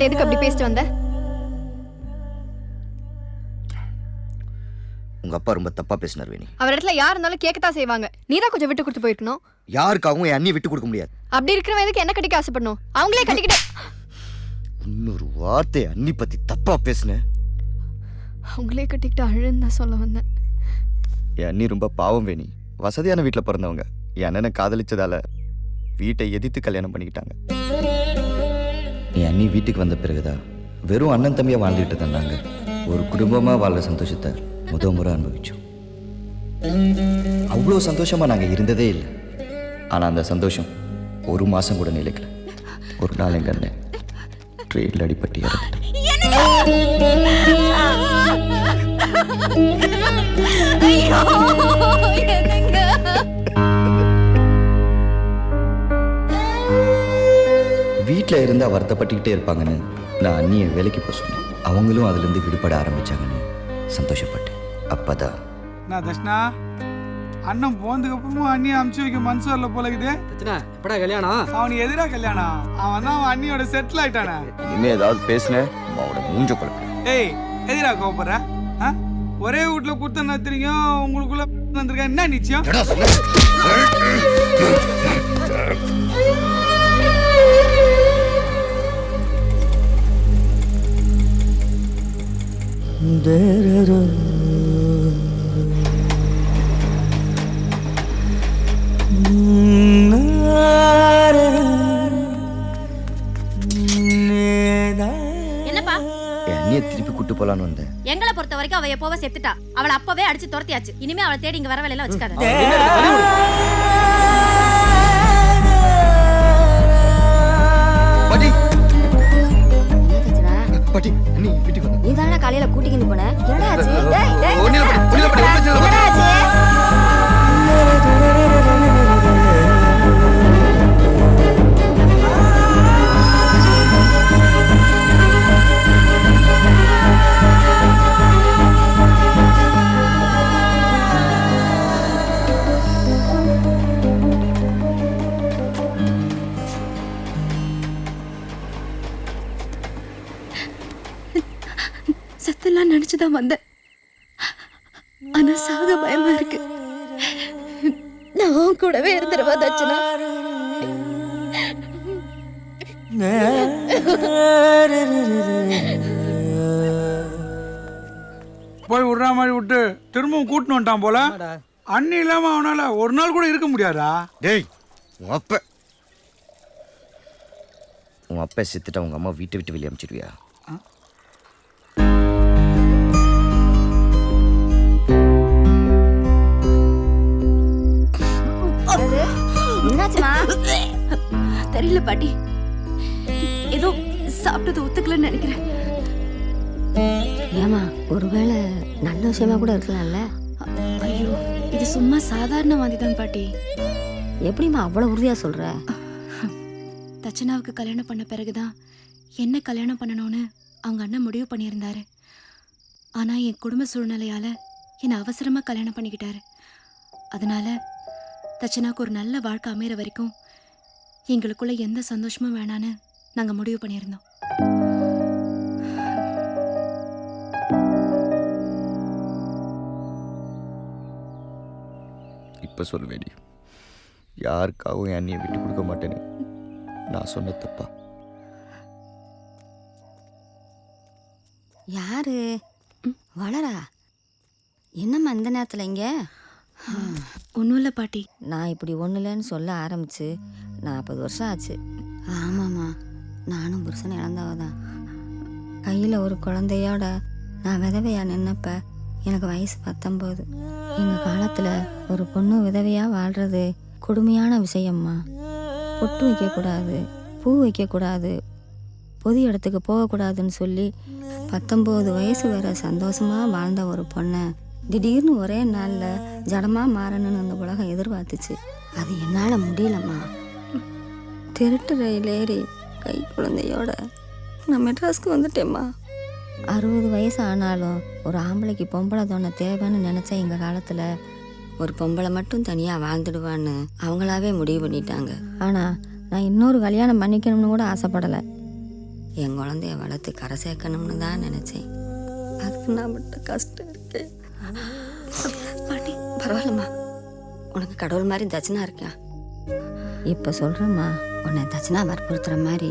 கிட்ட எதுக்கு அப்படி பேசிட்டு வந்த? உங்க அப்பா ரொம்ப தப்பா பேசினார் வேணி. அவர் இடத்துல யார் இருந்தாலும் கேட்கத்தான் செய்வாங்க. நீதான் கொஞ்சம் விட்டு கொடுத்து போயிருக்கணும். யாருக்காகவும் என் அண்ணியை விட்டு கொடுக்க முடியாது. அப்படி இருக்கிறவன் எதுக்கு என்ன கட்டிக்க ஆசைப்படணும்? அவங்களே கட்டிக்கிட்டு. இன்னொரு வார்த்தை அண்ணி பத்தி தப்பா பேசுன. அவங்களே கட்டிக்கிட்டு அழுன்னு தான் சொல்ல வந்தேன். என் அண்ணி ரொம்ப பாவம் வேணி. வசதியான வீட்டில் பிறந்தவங்க. என் அண்ணனை காதலிச்சதால வீட்டை எதிர்த்து கல்யாணம் பண்ணிக்கிட்டாங்க. என் அண்ணி வீட்டுக்கு வந்த பிறகுதான் வெறும் அண்ணன் தம்பியா வாழ்ந்துகிட்டு இருந்தாங்க. ஒரு குடும்பமா வாழ்ற சந்தோஷத்தை முறை அனுபவிச்சோம். அவ்வளோ சந்தோஷமா நாங்க இருந்ததே இல்லை. ஆனா அந்த சந்தோஷம் ஒரு மாசம் கூட நிலைக்கல. ஒரு நாள் எங்க அண்ணன் ட்ரெயின்ல அடிபட்டு இறந்துட்டான். வீட்டில் இருந்தா வருத்தப்பட்டுக்கிட்டே இருப்பாங்கன்னு நான் அண்ணியை வேலைக்கு போக சொன்னேன். அவங்களும் அதுலேருந்து விடுபட ஆரம்பிச்சாங்கன்னு சந்தோஷப்பட்டேன். அப்பதான் நான் தர்ஷனா அண்ணன் போனதுக்கு அப்புறமும் அண்ணியை அமுச்சு வைக்க மனசு வரல போல இருக்குது. எப்படா கல்யாணம்? அவனுக்கு எதிராக கல்யாணம். அவன் தான் அவன் அண்ணியோட செட்டில் ஆயிட்டானே. இனிமே ஏதாவது பேசினேன் அவனோட மூஞ்ச குழப்பம். ஏய் எதிராக கோபப்படுற? ஒரே வீட்டுல கொடுத்த நடத்துறீங்க, உங்களுக்குள்ள வந்திருக்க என்ன நிச்சயம்? என்னப்பா அண்ணியை திருப்பி கூட்டு போலான்னு வந்தேன். எங்களை பொறுத்த வரைக்கும் அவ எப்போவா செத்துட்டா. அவளை அப்பவே அடிச்சு துரத்தியாச்சு. இனிமே அவளை தேடி இங்க வர வேலையில வச்சுக்காத. பாட்டி அண்ணி வீட்டுக்கு வந்தா. நீ தானே காலையில கூட்டிக்கிட்டு போன. என்னடா ஆச்சு? சத்தெல்லாம் நினைச்சுதான் வந்தேன். ஆனா சாக பயமா இருக்கு. நான் கூடவே இருந்துருவா தர்ஷனா. போய் விடுற மாதிரி விட்டு திரும்பவும் கூட்டின்னு வந்துட்டான் போல. அண்ணி இல்லாம அவனால ஒரு நாள் கூட இருக்க முடியாதா? டேய் உன் அப்பா செத்துட்டா உங்க அம்மா வீட்டை விட்டு வெளியே அனுப்பிச்சிடுவியா? தெரியல பாட்டி, ஏதோ சாப்பிட்டது ஒத்துக்கலன்னு நினைக்கிறேன். ஏமா ஒருவேளை நல்ல விஷயமா கூட இருக்கலாம்ல. ஐயோ இது சும்மா சாதாரண மாதிரிதான் பாட்டி. எப்படிமா அவ்வளவு உறுதியா சொல்ற? தச்சனாவுக்கு கல்யாணம் பண்ண பிறகுதான் என்ன கல்யாணம் பண்ணணும்னு அவங்க அண்ணன் முடிவு பண்ணியிருந்தாரு. ஆனா என் குடும்ப சூழ்நிலையால என்னை அவசரமா கல்யாணம் பண்ணிக்கிட்டாரு. அதனால தச்சனாவுக்கு ஒரு நல்ல வாழ்க்கை அமைகிற வரைக்கும் எங்களுக்குள்ள எந்த சந்தோஷமும் வேணான்னு நாங்க முடிவு பண்ணியிருந்தோம். இப்ப சொல்லுவேடி, யாருக்காகவும் என் அண்ணியை விட்டு கொடுக்க மாட்டேன்னு நான் சொன்ன தப்பா? யாரு வளரா? என்னம்மா இந்த நேரத்தில் இங்கே? ஒன்றும் இல்லை பாட்டி. நான் இப்படி ஒன்றும் இல்லைன்னு சொல்ல ஆரம்பிச்சு 40 வருஷம் ஆச்சு. ஆமாம்மா, நானும் புருஷனை இழந்தவ தான். கையில் ஒரு குழந்தையோட நான் விதவையாக நின்னப்ப எனக்கு வயசு 19. எங்கள் காலத்தில் ஒரு பொண்ணு விதவையாக வாழ்கிறது கொடுமையான விஷயம்மா. பொட்டு வைக்கக்கூடாது, பூ வைக்கக்கூடாது, பொது இடத்துக்கு போகக்கூடாதுன்னு சொல்லி 19 வயசு வரை சந்தோஷமாக வாழ்ந்த ஒரு பொண்ணை திடீர்னு ஒரே நாளில் ஜடமாக மாறணும்னு அந்த உலகம் எதிர்பார்த்துச்சு. அது என்னால் முடியலம்மா. திருட்டு ரயில் ஏறி கை குழந்தையோட நான் மெட்ராஸ்க்கு வந்துட்டேம்மா. 60 வயசு ஆனாலும் ஒரு ஆம்பளைக்கு பொம்பளை தோணை தேவைன்னு நினச்ச எங்கள் காலத்தில் ஒரு பொம்பளை மட்டும் தனியாக வாழ்ந்துடுவான்னு அவங்களாவே முடிவு பண்ணிட்டாங்க. ஆனால் நான் இன்னொரு கல்யாணம் பண்ணிக்கணும்னு கூட ஆசைப்படலை. என் குழந்தைய வளர்த்து கரை சேர்க்கணும்னு தான் நினச்சேன். அதுக்கு நான் மட்டும் கஷ்டம் இருக்கேன். பாட்டி பரவாயில்லம்மா, உனக்கு கடவுள் மாதிரி தட்சணா இருக்கேன். இப்போ சொல்கிறேம்மா, உன்னை தட்சணா வற்புறுத்துற மாதிரி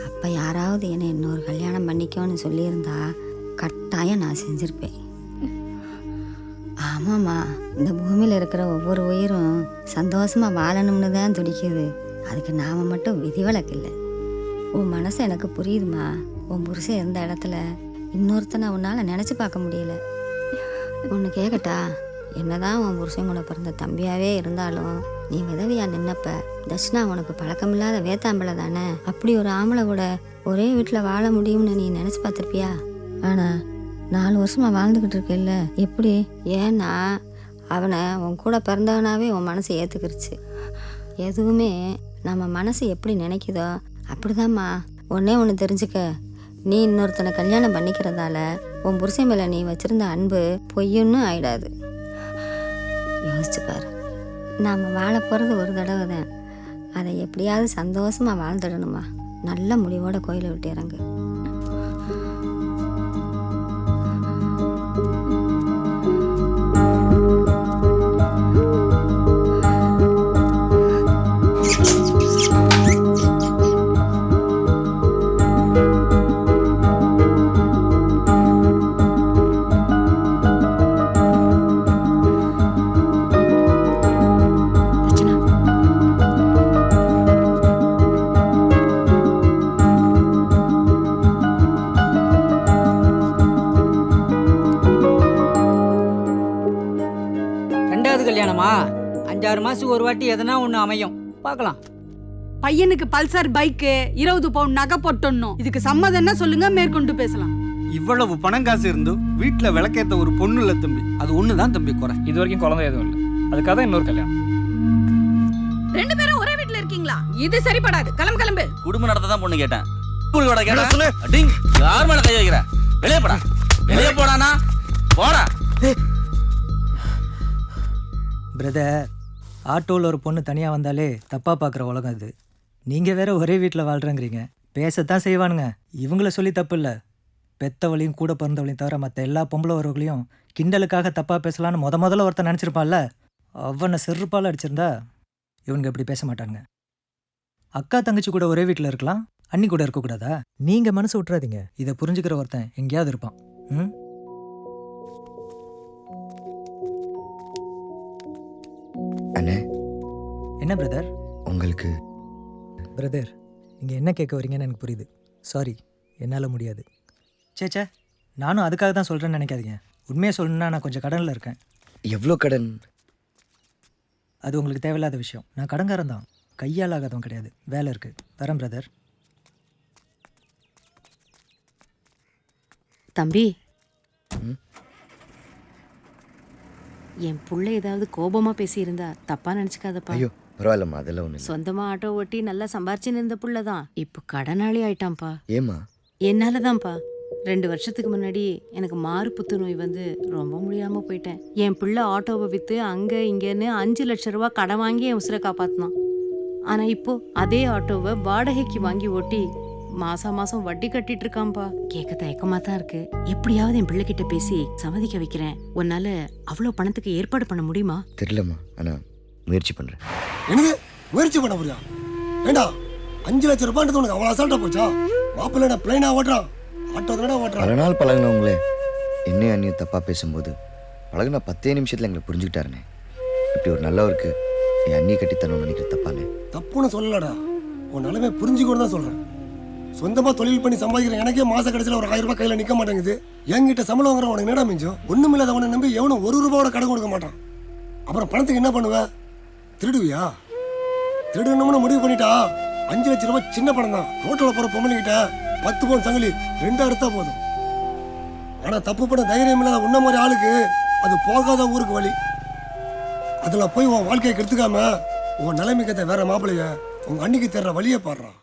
அப்போ யாராவது என்னை இன்னொரு கல்யாணம் பண்ணிக்கோன்னு சொல்லியிருந்தா கட்டாயம் நான் செஞ்சுருப்பேன். ஆமாம்மா, இந்த பூமியில் இருக்கிற ஒவ்வொரு உயிரும் சந்தோஷமாக வாழணும்னு தான் துடிக்குது. அதுக்கு நாம் மட்டும் விதிவிலக்கு இல்லை. உன் மனசு எனக்கு புரியுதுமா. உன் புருஷன் இருந்த இடத்துல இன்னொருத்தனை உன்னால் நினச்சி பார்க்க முடியல. ஒன்று கேட்கட்டா, என்னதான் உன் புருஷன் கூட பிறந்த தம்பியாகவே இருந்தாலும் நீ விதவியாக நின்னப்ப தட்சிணா உனக்கு பழக்கமில்லாத வேத்தாம்பளை தானே. அப்படி ஒரு ஆம்பளை கூட ஒரே வீட்டில் வாழ முடியும்னு நீ நினச்சி பார்த்துருப்பியா? ஆனால் 4 வருஷமாக வாழ்ந்துக்கிட்டு இருக்கேல்ல, எப்படி? ஏன்னா அவனை உன் கூட பிறந்தவனாவே உன் மனசை ஏற்றுக்கிருச்சு. எதுவுமே நம்ம மனசு எப்படி நினைக்குதோ அப்படிதாம்மா. ஒன்றே ஒன்று தெரிஞ்சுக்க, நீ இன்னொருத்தனை கல்யாணம் பண்ணிக்கிறதால உன் புருஷன் மேலே நீ வச்சிருந்த அன்பு பொய்யுன்னு ஆயிடாது. யோசிச்சு பாரு, நாம் வாழ போகிறது ஒரு தடவை தான். அதை எப்படியாவது சந்தோஷமாக வாழ்ந்துடணுமா. நல்ல முடிவோட கோயிலை விட்டு இறங்கு. கல்யாணமா 5-6 மாசத்துக்கு ஒரு வாட்டி எதனா ஒண்ணு அமையும், பார்க்கலாம். பையனுக்கு பல்சர் பைக்கு 20 பவுன் நகை போட்டணும். இதுக்கு சம்மதம்னா சொல்லுங்க, மேற்கொண்டு பேசலாம். இவ்வளவு பணம் காசு இருந்து வீட்டுல விளக்கேத்த ஒரு பொண்ணு இல்ல தம்பி. அது ஒண்ணுதான் தம்பி குறை. இது வரைக்கும் குழந்தை எதுவும் இல்லை, அதுக்காக தான் இன்னொரு கல்யாணம். 2 பேரும் ஒரே வீட்டுல இருக்கீங்களா? இது சரிப்படாது. கிளம்பு கிளம்பு. குடும்ப நடத்த தான் பொண்ணு கேட்டேன். யார் மேல கை வைக்கிற? வெளியே போடா, வெளியே போடானா போடா. பிரதர், ஆட்டோவில் ஒரு பொண்ணு தனியாக வந்தாலே தப்பாக பார்க்குற உலகம் இது. நீங்கள் வேற ஒரே வீட்டில் வாழ்கிறேங்கிறீங்க. பேசத்தான் செய்வானுங்க. இவங்கள சொல்லி தப்பு இல்லை. பெத்தவளையும் கூட பிறந்தவளையும் தவிர மற்ற எல்லா பொம்பளை வரவங்களையும் கிண்டலுக்காக தப்பாக பேசலான்னு முதல்ல ஒருத்தன் நினச்சிருப்பான்ல, அவனை செருப்பால் அடிச்சிருந்தா இவனுங்க இப்படி பேச மாட்டானுங்க. அக்கா தங்கச்சி கூட ஒரே வீட்டில் இருக்கலாம், அண்ணி கூட இருக்கக்கூடாதா? நீங்கள் மனசு விட்டுறாதீங்க. இதை புரிஞ்சுக்கிற ஒருத்தன் எங்கேயாவது இருப்பான். ம் அண்ணே, என்ன பிரதர்? உங்களுக்கு பிரதர், நீங்கள் என்ன கேட்க வரீங்கன்னு எனக்கு புரியுது. சாரி, என்னால் முடியாது. சேச்சே, நானும் அதுக்காக தான் சொல்கிறேன்னு நினைக்காதீங்க. உண்மையை சொல்லணுன்னா நான் கொஞ்சம் கடனில் இருக்கேன். எவ்வளோ கடன்? அது உங்களுக்கு தேவையில்லாத விஷயம். நான் கடன்காரன் தான், கையால் ஆகாதவன் கிடையாது. வேலை இருக்குது. வரேன் பிரதர். தம்பி, என் புள்ள ஏதாவது கோபமா பேசியிருந்தா தப்பா நினைச்சுக்காதப்பா. ஐயோ பரவாயில்லம்மா, அதெல்லாம் ஒன்று. சொந்தமா ஆட்டோ ஓட்டி நல்லா சம்பாரிச்சு நின்ற புள்ளதான் இப்போ கடனாளி ஆயிட்டான்ப்பா. ஏம்மா? என்னாலதான்ப்பா. 2 வருஷத்துக்கு முன்னாடி எனக்கு மாறு புத்துநோய் வந்து ரொம்ப முடியாம போயிட்டேன். என் பிள்ளை ஆட்டோவை வித்து அங்க இங்கன்னு 5 லட்சம் ரூபாய் கடன் வாங்கி என் உசுரை காப்பாத்தினான். ஆனா இப்போ அதே ஆட்டோவை வாடகைக்கு வாங்கி ஓட்டி மாசம் வட்டி கட்டிட்டு இருக்கான்பா. கேட்க தயக்கமா தான் இருக்கு. எப்படியாவது என் பிள்ளைகிட்ட பேசி சம்மதிக்க வைக்கிறேன். உன்னால அவ்வளவு பணத்துக்கு ஏற்பாடு பண்ண முடியுமா? தெரியலம்மா, ஆனா முயற்சி பண்றேன். எனக்கு முயற்சி பண்ண முடியும்? ஏண்டா 5 லட்சம் ரூபாய் உனக்கு அவ்வளவு அசால்ட்டா போச்சா? மாப்பிள்ளை பிளைனா ஓட்டுறான், ஆட்டோ தானே ஓட்டுறான். பல நாள் பழகினவங்களே என்ன அண்ணியும் தப்பா பேசும்போது பழகின 10 நிமிஷத்துல எங்களை புரிஞ்சுக்கிட்டாருனே. இப்படி ஒரு நல்லவருக்கு என் அண்ணியை கட்டித்தரணும்னு நினைக்கிற தப்பானே? தப்புன்னு சொல்லலடா, உன் நிலைமை புரிஞ்சுக்கணும் தான் சொல்றேன். சொந்தமா தொழில் பண்ணி சம்பாதிக்கிற எனக்கே மாச கடைசியில் ஒரு 1000 ரூபாய் கையில நிக்க மாட்டேங்குது. என்கிட்ட சம்பளம் வாங்குற உனக்கு என்னடா மிஞ்சம்? ஒண்ணும் இல்லாதவனை நம்பி எவனும் 1 ரூபாயோட கடன் கொடுக்க மாட்டான். அப்புறம் பணத்துக்கு என்ன பண்ணுவ? திருடுவியா? திருடணும்னு முடிவு பண்ணிட்டா 5 லட்சம் ரூபாய் சின்ன பணம் தான். ரோட்டில் போற பொம்பளைகிட்ட 10 பவுன் சங்கிலி 2 எடுத்தா போதும். ஆனா தப்பு பண்ண தைரியம் இல்லாத உன்ன மாதிரி ஆளுக்கு அது போகாத ஊருக்கு வழி. அதுல போய் உன் வாழ்க்கையை கெடுத்துக்காம உன் நிலைமைக்கத்தை வேற மாப்பிள்ளைய உங்க அன்னைக்கு தேர்ற வழியை பாடுறான்.